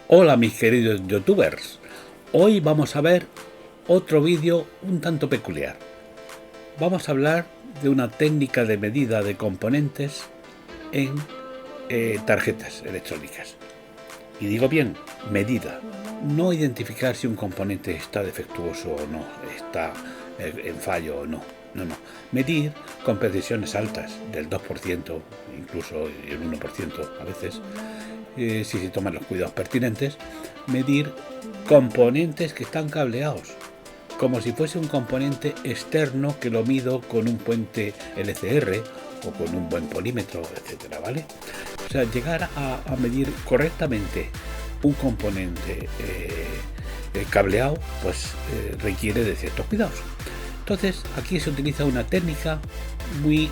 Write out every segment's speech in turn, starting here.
Hola mis queridos youtubers, hoy vamos a ver otro vídeo un tanto peculiar. Vamos a hablar de una técnica de medida de componentes en tarjetas electrónicas. Y digo bien, medida, no identificar si un componente está defectuoso o no, está en fallo o no. No. Medir con precisiones altas, del 2%, incluso el 1% a veces, si se toman los cuidados pertinentes, medir componentes que están cableados, como si fuese un componente externo que lo mido con un puente LCR o con un buen polímetro, etcétera, ¿vale? O sea, llegar a medir correctamente un componente cableado, pues requiere de ciertos cuidados. Entonces, aquí se utiliza una técnica muy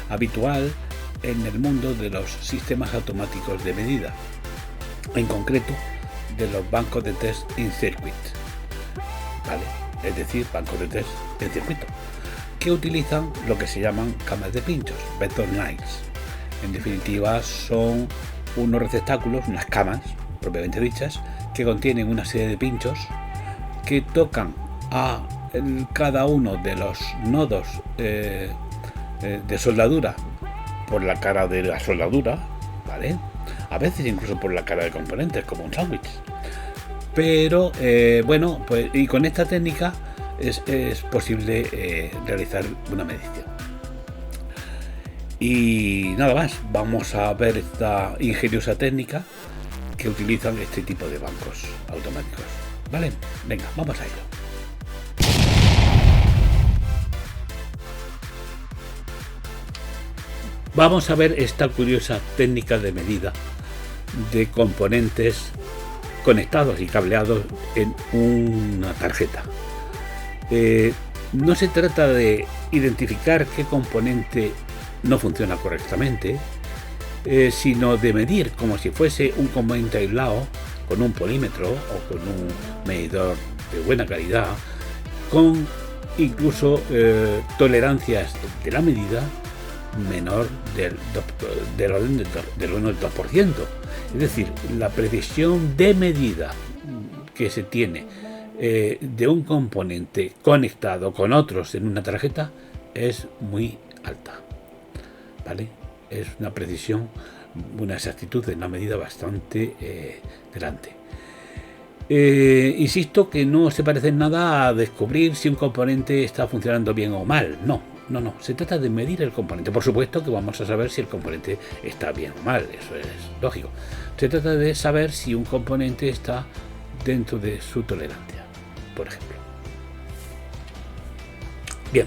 habitual en el mundo de los sistemas automáticos de medida, en concreto de los bancos de test in circuit, ¿vale? Es decir, bancos de test en circuito, que utilizan lo que se llaman camas de pinchos, vector knives. En definitiva, son unos receptáculos, unas camas propiamente dichas, que contienen una serie de pinchos que tocan a cada uno de los nodos de soldadura por la cara de la soldadura, ¿vale? A veces incluso por la cara de componentes, como un sándwich. Pero bueno, pues y con esta técnica es posible realizar una medición. Y nada más, vamos a ver esta ingeniosa técnica que utilizan este tipo de bancos automáticos. ¿Vale? Venga, vamos a ello. Vamos a ver esta curiosa técnica de medida de componentes conectados y cableados en una tarjeta. No se trata de identificar qué componente no funciona correctamente, sino de medir como si fuese un componente aislado con un polímetro o con un medidor de buena calidad, con incluso tolerancias de la medida menor del orden del 1 al 2%. Es decir, la precisión de medida que se tiene de un componente conectado con otros en una tarjeta es muy alta, ¿vale? Es una precisión, una exactitud de una medida bastante grande. Insisto que no se parece en nada a descubrir si un componente está funcionando bien o mal, no, se trata de medir el componente. Por supuesto que vamos a saber si el componente está bien o mal, eso es lógico. Se trata de saber si un componente está dentro de su tolerancia, por ejemplo. Bien,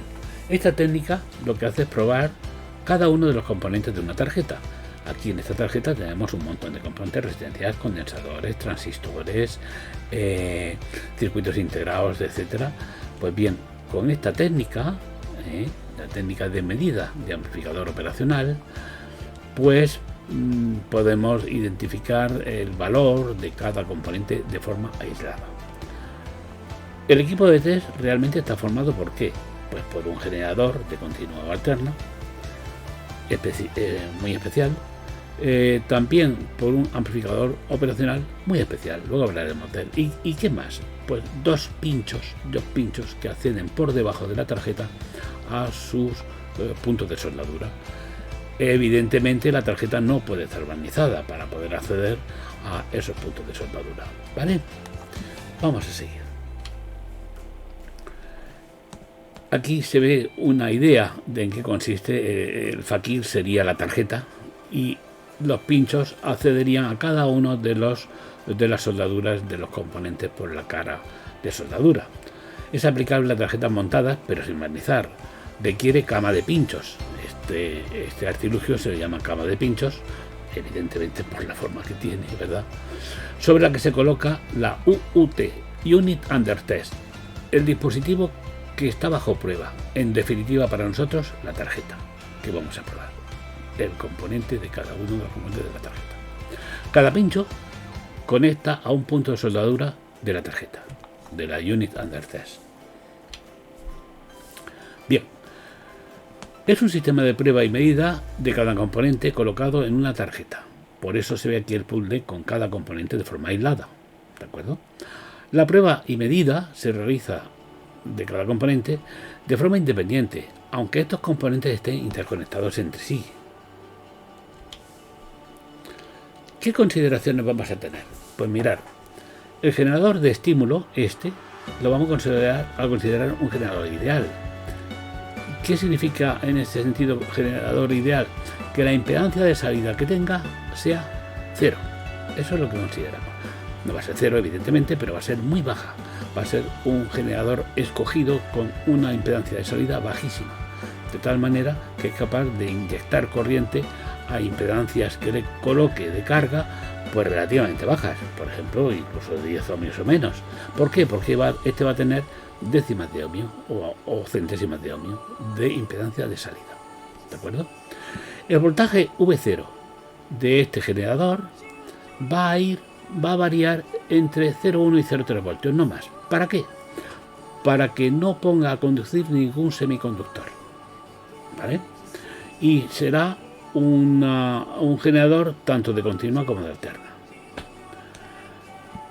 esta técnica lo que hace es probar cada uno de los componentes de una tarjeta. Aquí en esta tarjeta tenemos un montón de componentes, resistencias, condensadores, transistores, circuitos integrados, etcétera. Pues bien, con esta técnica, la técnica de medida de amplificador operacional, pues podemos identificar el valor de cada componente de forma aislada. El equipo de test realmente está formado ¿por qué? Pues por un generador de continuo alterno muy especial, también por un amplificador operacional muy especial, luego hablaremos de él. ¿Y qué más? Pues dos pinchos que acceden por debajo de la tarjeta a sus puntos de soldadura. Evidentemente la tarjeta no puede estar barnizada para poder acceder a esos puntos de soldadura, ¿vale? Vamos a seguir. Aquí se ve una idea de en qué consiste. El fakir sería la tarjeta y los pinchos accederían a cada uno de las soldaduras de los componentes por la cara de soldadura. Es aplicable a tarjetas montadas pero sin barnizar. Requiere cama de pinchos. Este artilugio se le llama cama de pinchos, evidentemente por la forma que tiene, ¿verdad? Sobre la que se coloca la UUT, Unit Under Test, el dispositivo que está bajo prueba. En definitiva, para nosotros, la tarjeta que vamos a probar, el componente de cada uno de los componentes de la tarjeta. Cada pincho conecta a un punto de soldadura de la tarjeta, de la Unit Under Test. Bien, es un sistema de prueba y medida de cada componente colocado en una tarjeta. Por eso se ve aquí el puzzle con cada componente de forma aislada, ¿de acuerdo? La prueba y medida se realiza de cada componente de forma independiente, aunque estos componentes estén interconectados entre sí. ¿Qué consideraciones vamos a tener? Pues mirar, el generador de estímulo, lo vamos a considerar un generador ideal. ¿Qué significa en este sentido generador ideal? Que la impedancia de salida que tenga sea 0. Eso es lo que consideramos. No va a ser 0, evidentemente, pero va a ser muy baja. Va a ser un generador escogido con una impedancia de salida bajísima, de tal manera que es capaz de inyectar corriente a impedancias que le coloque de carga pues relativamente bajas, por ejemplo, incluso de 10 ohmios o menos. ¿Por qué? Porque este va a tener décimas de ohmio o centésimas de ohmio de impedancia de salida, ¿de acuerdo? El voltaje V0 de este generador va a variar entre 0,1 y 0,3 voltios, no más. ¿Para qué? Para que no ponga a conducir ningún semiconductor, ¿vale? Y será un generador tanto de continua como de alterna.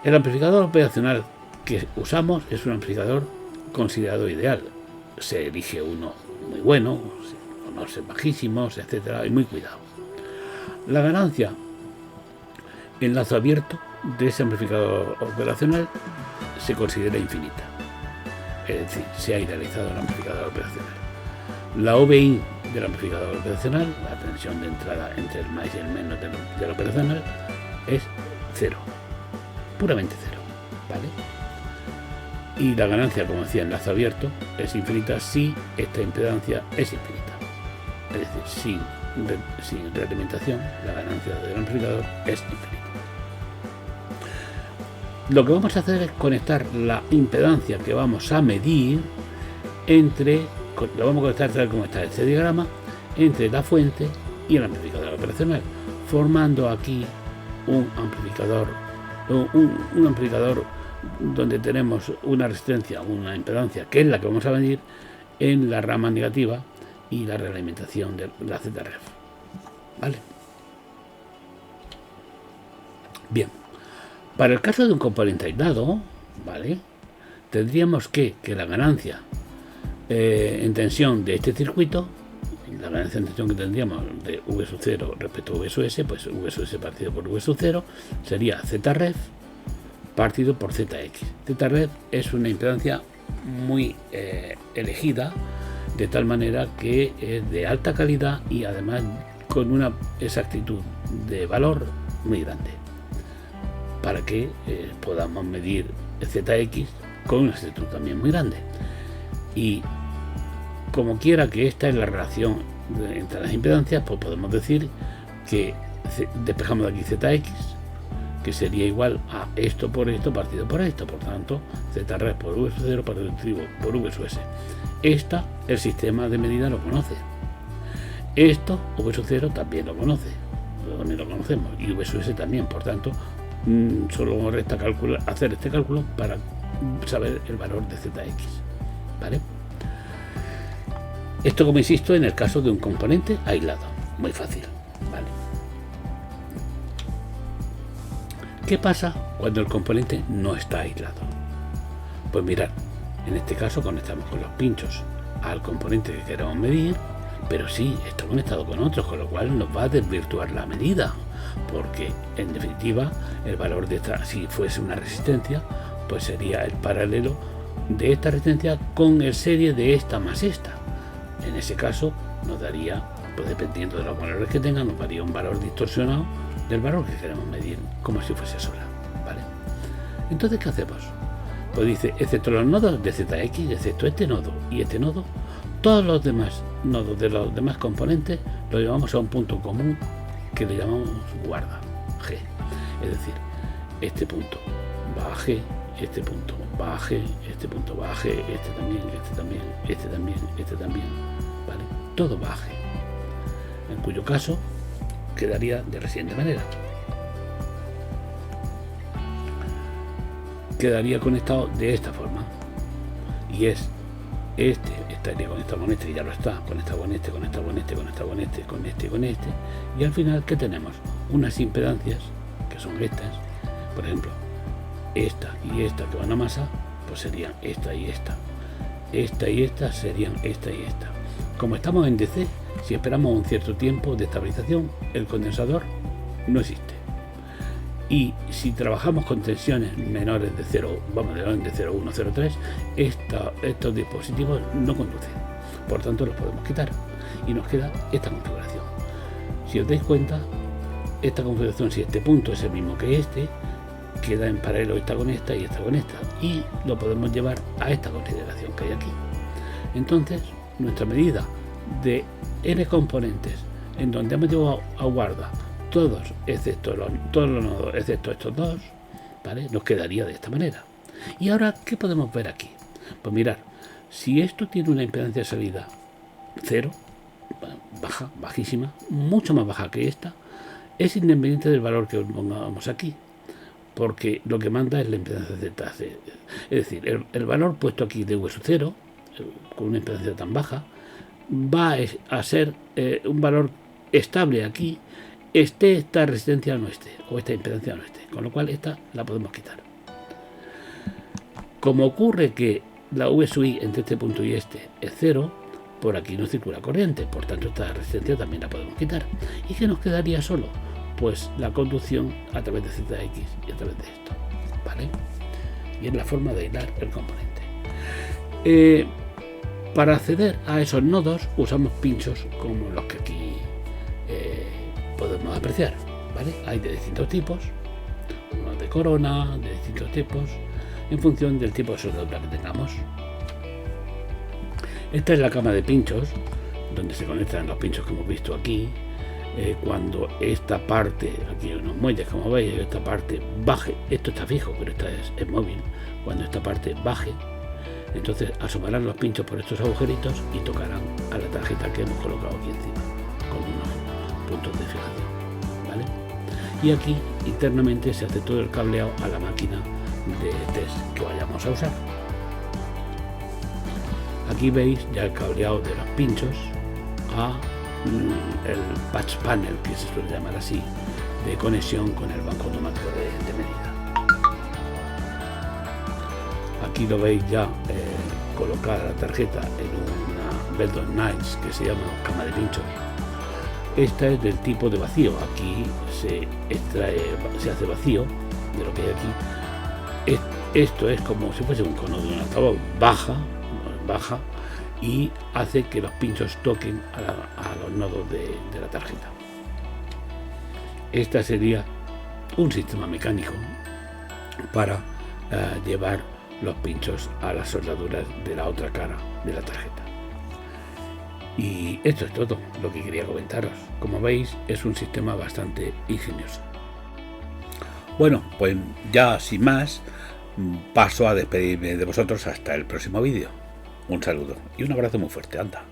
El amplificador operacional que usamos es un amplificador considerado ideal. Se elige uno muy bueno, unos bajísimos, etcétera, y muy cuidado. La ganancia en lazo abierto de ese amplificador operacional se considera infinita. Es decir, se ha idealizado el amplificador operacional. La OBI del amplificador operacional, la tensión de entrada entre el más y el menos del operacional, es 0, puramente 0, ¿vale? Y la ganancia, como decía, en lazo abierto es infinita si esta impedancia es infinita. Es decir, sin realimentación, la ganancia del amplificador es infinita. Lo que vamos a hacer es conectar la impedancia que vamos a medir lo vamos a conectar tal como está este diagrama, entre la fuente y el amplificador operacional, formando aquí un amplificador donde tenemos una resistencia, una impedancia, que es la que vamos a medir en la rama negativa y la realimentación de la ZREF, ¿vale? Bien, para el caso de un componente aislado, ¿vale?, tendríamos que la ganancia en tensión de este circuito, la ganancia en tensión que tendríamos de V sub 0 respecto a V sub S, pues V sub S partido por V sub 0 sería ZREF partido por ZX. ZREF es una impedancia muy elegida, de tal manera que es de alta calidad y además con una exactitud de valor muy grande, para que podamos medir ZX con una exactitud también muy grande. Y como quiera que esta es la relación entre las impedancias, pues podemos decir que despejamos de aquí ZX, que sería igual a esto por esto partido por esto, por tanto ZREF por V sub 0 partido por V sub S. El sistema de medida lo conoce. Esto, V sub 0 también lo conoce, también lo conocemos, y V sub S también, por tanto solo resta hacer este cálculo para saber el valor de ZX, ¿vale? Esto, como insisto, en el caso de un componente aislado, muy fácil, ¿vale? ¿Qué pasa cuando el componente no está aislado? Pues mirad, en este caso conectamos con los pinchos al componente que queremos medir, pero sí está conectado con otros, con lo cual nos va a desvirtuar la medida, porque en definitiva el valor de esta, si fuese una resistencia, pues sería el paralelo de esta resistencia con el serie de esta más esta. En ese caso nos daría, pues dependiendo de los valores que tenga, nos daría un valor distorsionado del valor que queremos medir, como si fuese sola, ¿vale? Entonces, ¿qué hacemos? Pues dice, excepto los nodos de ZX, excepto este nodo y este nodo, todos los demás nodos de los demás componentes los llevamos a un punto común que le llamamos guarda, G. Es decir, este punto va a G, este punto va a G, este punto va a G, este también, este también, este también, este también, ¿vale? Todo va a G, en cuyo caso quedaría de la siguiente manera. Quedaría conectado de esta forma, y es este estaría conectado con este, y ya lo está, conectado con este, conectado con este, conectado con este, con este, con este, y al final, ¿qué tenemos? Unas impedancias, que son estas, por ejemplo, esta y esta que van a masa, pues serían esta y esta. Esta y esta serían esta y esta. Como estamos en DC, si esperamos un cierto tiempo de estabilización, el condensador no existe. Y si trabajamos con tensiones menores de 0, vamos de 0,1, 0,3, estos dispositivos no conducen. Por tanto, los podemos quitar. Y nos queda esta configuración. Si os dais cuenta, esta configuración, si este punto es el mismo que este, queda en paralelo esta con esta y esta con esta. Y lo podemos llevar a esta consideración que hay aquí. Entonces, nuestra medida de n componentes, en donde hemos llevado a guarda todos los nodos excepto estos dos, ¿vale? Nos quedaría de esta manera. Y ahora, ¿qué podemos ver aquí? Pues mirar, si esto tiene una impedancia de salida 0, baja, bajísima, mucho más baja que esta, es independiente del valor que pongamos aquí, porque lo que manda es la impedancia ZC. Es decir, el valor puesto aquí de V sub 0, con una impedancia tan baja, va a ser un valor estable aquí, esté esta resistencia o no esté, o esta impedancia o no esté, con lo cual esta la podemos quitar. Como ocurre que la V sub I entre este punto y este es 0, por aquí no circula corriente, por tanto esta resistencia también la podemos quitar. ¿Y qué nos quedaría solo? Pues la conducción a través de ZX y a través de esto, ¿vale? Y es la forma de aislar el componente. Para acceder a esos nodos usamos pinchos como los que aquí podemos apreciar, ¿vale? Hay de distintos tipos, unos de corona, de distintos tipos, en función del tipo de soldadura que tengamos. Esta es la cama de pinchos, donde se conectan los pinchos que hemos visto aquí. Cuando esta parte, aquí hay unos muelles como veis, esta parte baje, esto está fijo, pero esta es móvil, cuando esta parte baje, entonces asomarán los pinchos por estos agujeritos y tocarán a la tarjeta que hemos colocado aquí encima, con unos puntos de fijación, ¿vale? Y aquí internamente se hace todo el cableado a la máquina de test que vayamos a usar. Aquí veis ya el cableado de los pinchos a el patch panel, que se suele llamar así, de conexión con el banco automático de medida. Aquí lo veis ya colocada la tarjeta en una Beldon Nice que se llama cama de pinchos. Esta es del tipo de vacío. Aquí se hace vacío de lo que hay aquí. Esto es como si fuese un cono de un altavoz, baja y hace que los pinchos toquen a los nodos de la tarjeta. Este sería un sistema mecánico para llevar los pinchos a las soldaduras de la otra cara de la tarjeta. Y esto es todo lo que quería comentaros. Como veis, es un sistema bastante ingenioso. Bueno, pues ya sin más, paso a despedirme de vosotros hasta el próximo vídeo. Un saludo y un abrazo muy fuerte, anda.